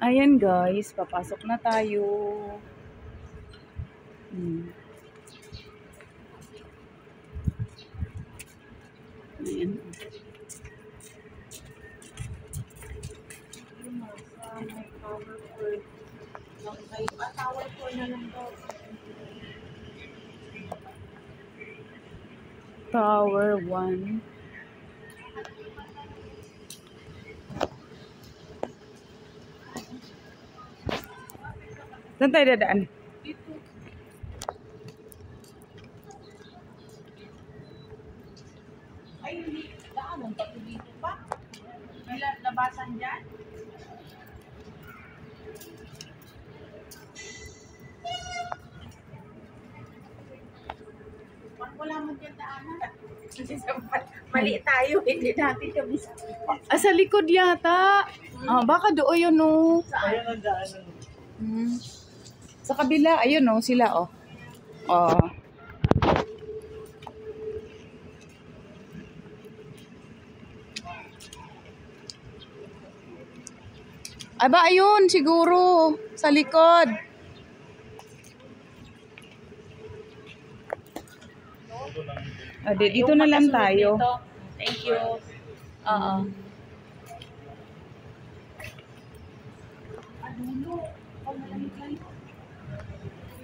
Ayan guys, papasok na tayo. Ayan. Tower 1. Saan tayo dadaan? Dito. Ay, hindi. Daanan pa dito pa. May labasan dyan. Wala mo dyan daanan. Mali tayo. Hindi natin kami sa... Sa likod yata. Baka doon yun no. Saan? Ayun ang daanan. Sa kabila, ayun no, sila oh. Aba, ayun, siguro. Sa likod. Dito na lang tayo. Thank you. Oo.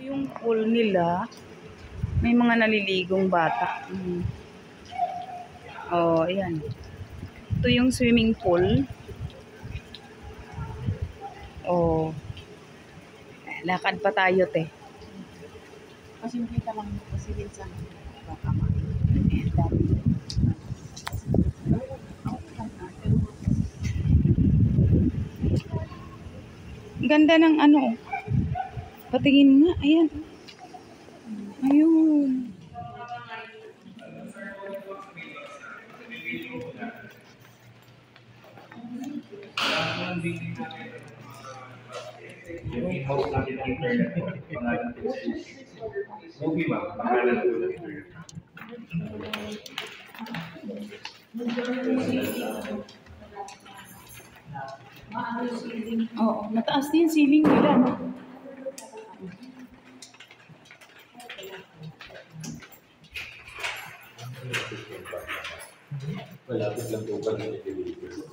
Yung pool nila, may mga naliligong bata. Ayan. Ito yung swimming pool. Lakad pa tayo, te. Kasi kita lang kasi minsan baka Ganda ng ano. Patingin nga, ayan. Ayun. Yung host natin ng internet, pangalan ko si Movie Ma'am, pangalan ko ng internet. Oo, mataas din ceiling nila, no? Malapit lang po pa ng delivery.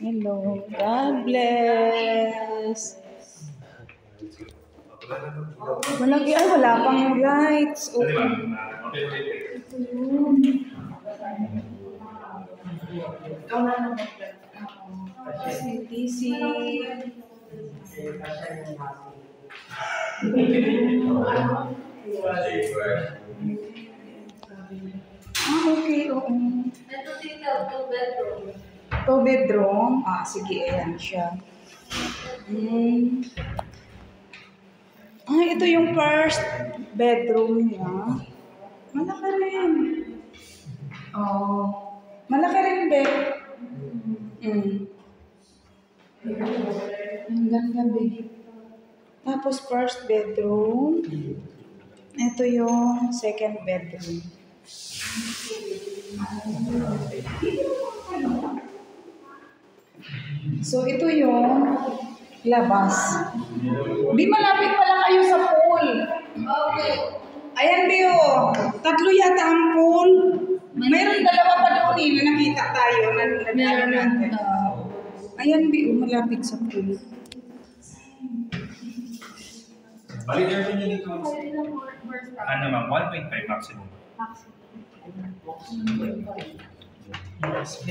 Hello, God bless. Wala pang lights. CTC. Okay, oo. Ito dito, 2 bedroom. 2 bedroom. Sige, ayan siya. Ito yung first bedroom niya. Malaki rin. Malaki rin, bed. Ang ganda, bed. Tapos first bedroom. Ito yung second bedroom. So, ito yung labas. Di malapit pala kayo sa pool. Okay. Ayan, Bio. 3 yata ang pool. Mayroon 2 pa doon na nakita tayo. Meron natin. Ayan, Bio. Malapit sa pool. Balik aircon nyo dito. Ano ma'am, 1.5 maximum. 1.5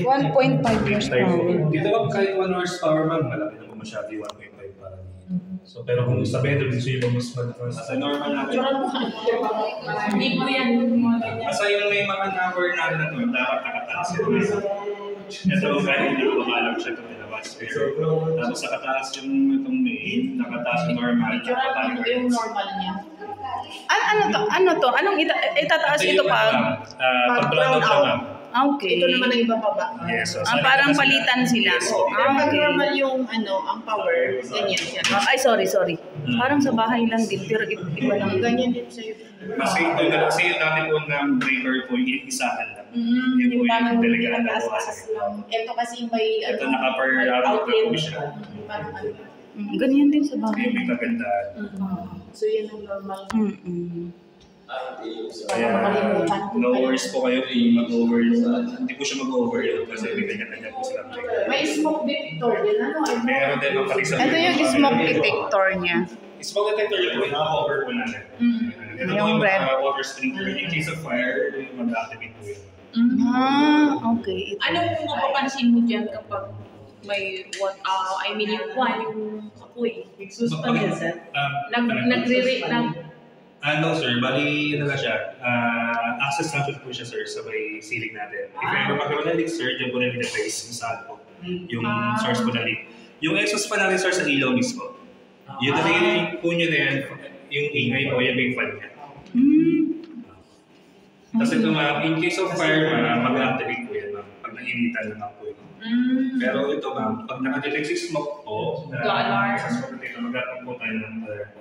horsepower. Dito ma'am, kahit 1 horsepower ma'am, malaki na po masyado yung 1.5 para dito. So, pero kung sa bedroom, gusto yung mas malakas. Sa normal natin. Hindi mo yan. Asa yung may mga number natin na ito, dapat nakataas yun. Ito, kahit hindi ko alam siya ito nilabas. Pero, tapos sa kataas yung itong main, nakataas yung normal. Yung normal niya. Ano to? Anong itataas ito pa? Pag-brown out siya ma'am. Okay. Ito naman ang ibababa. Yes. So, Parang palitan sila. Pero pag normal yung ang power, ganyan siya. Ay, sorry. Parang sa bahay lang din, pero iba lang. Ganyan din sa'yo. Kasi yung dati po ng breaker po, yung isahan lang. Yun po Parang yung hindi delegado ko nag-aas-aas kasi. lang. Ito kasi may Ito naka-per outlet po siya. Parang ano. Ganyan din sa bahay. Yung may kagandaan. So yun ang normal. Kaya no worries po kayo kung mag-overload. Hindi po siya mag-overload kasi may kanya-kanya po sila. May smoke detector din. Ano? Meron din ang pati sa Ito yung smoke detector niya. Smoke detector yun po, naka-cover po natin. Ito po Yung yung red. water sprinkler. In case of fire, mag-activate po yun. Okay. Ito. Ano kung mapapansin mo dyan kapag may yung kwan, yung apoy, suspended, nagre-rate ng No sir, bali na siya. Access natin po siya sir sa may ceiling natin. If ever magkaroon na leak sir, dyan po na nilipase kung saan po yung source po na leak. Yung exhaust pa natin sir sa ilaw mismo. Yun na yung po nyo na yan, yung ingay o yung may fan niya. Tapos ito ma'am, in case of fire ma'am, mag-activate po yan ma'am. Pag nainitan naman po yun. Pero ito ma'am, pag nakadetect si smoke po, alarm. sa smoke dito, mag-activate po tayo ng alarm po.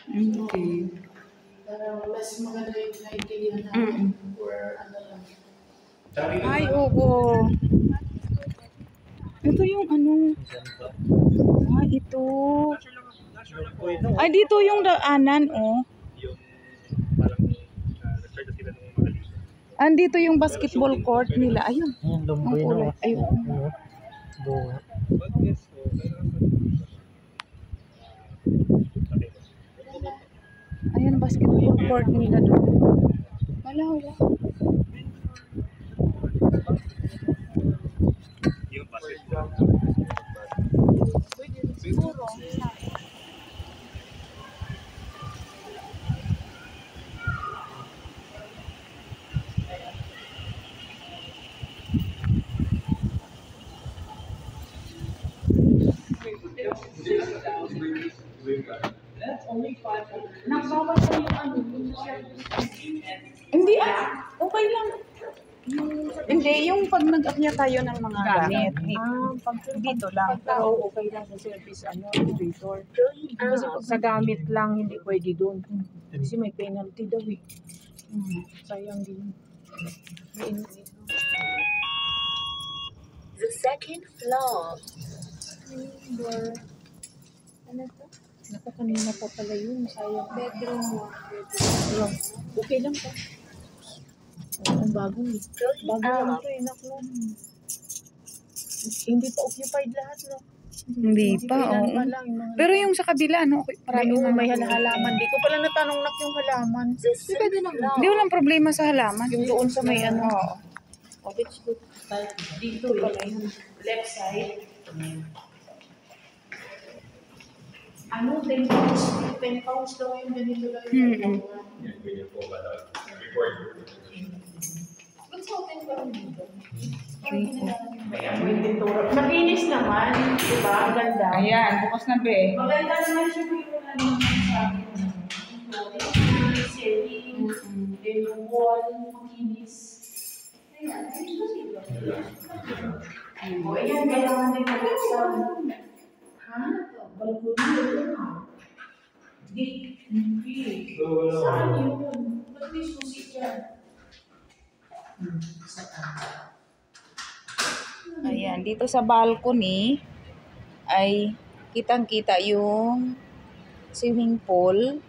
Okay. parang mas maganda yung naintindihan natin or ano lang. Ay, oo. Ito yung ano. Ito. Ay, dito yung daanan, oh. Andito yung basketball court nila. Ayun. Ang kulay. Ayun. Ayun, basketball court nila doon. Wala. Yung basketball. Siguro. Hindi okay lang. Hindi, yung pag nag-akya tayo ng mga gamit. Dito lang. Pero okay lang sa service, elevator. Kasi pag sa gamit lang, hindi pwede doon. Kasi may penalty daw eh. Sayang din. The second floor. Ano to? Naku, kanina pa pala yun. Sayang. Bedroom 1. Okay lang pa. Ang bago eh. Bago lang ito eh. Naku. Hindi pa occupied lahat, no? Hindi pa, Kailan oo. pa lang yung mga... Pero yung sa kabila, no? May halaman. Di ko pala natanong nak yung halaman. Pwede na lang. Hindi walang problema sa halaman. Yung doon sa may ano. Oo. Dito pala yun. Left side. Ano, 10 pounds? 10 pounds daw yung ganito lang yung Ganyan po ba daw? Report. Ba't sa open pa rin dito? May amoy pintura. Makinis naman. Diba? Ang ganda. Ayan, bukas na be. Maganda naman siya yung wala naman sa akin. Yung ceiling, then yung wall, makinis. Ayan, ayun ba sila? O, ayan, kailangan din sa... Ha? Balcony yun ha? Hindi. Saan yun? Ba't may susi dyan? Ayan, dito sa balcony ay kitang-kita yung swimming pool.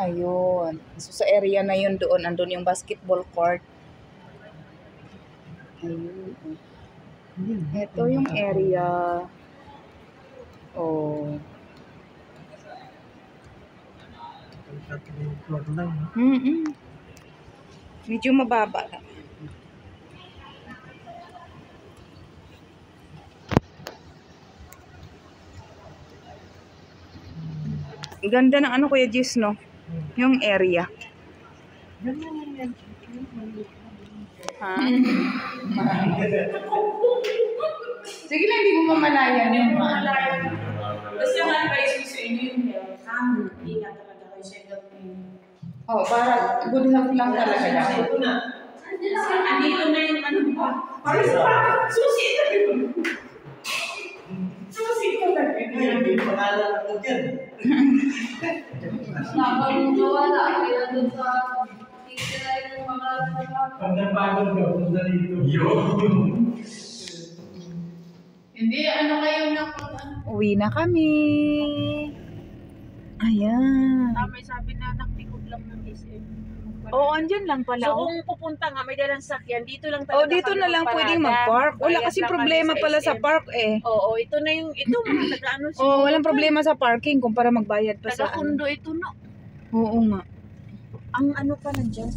Ayun. So, sa area na yun doon, andun yung basketball court. Ayun. Ito yung area. Oh. Medyo mababa lang. Ganda ng ano Kuya Jis, no? Yung area. Ha? Sige lang, hindi mo mamalayan yun. Basta nga advice ko sa inyo yung health, ha? Ingat talaga kayo sa health niyo. Oh, para good health lang talaga yan. Ito na. Andito na yung ano pa. Para sa susi ito. Susi ko na. Nakang nawala, kaya doon sa titira yung mga Hindi, ano kayo na kung ano? Uwi na kami. Ayan. May sabi na naklikod lang ng SM. Oo, andyan lang pala. So oh. kung pupunta nga, may dalang sakyan, dito lang Oh, talaga dito kami na lang magparada. pwedeng mag-park. Wala Bayad kasi lang kami problema pala sa SM. park eh. Oo, ito na yung, ito mga taga-ano Oh, walang problema sa parking kung para magbayad pa sa ano. Taga-kundo ito no. Oo nga. Ang ano pa nandyan,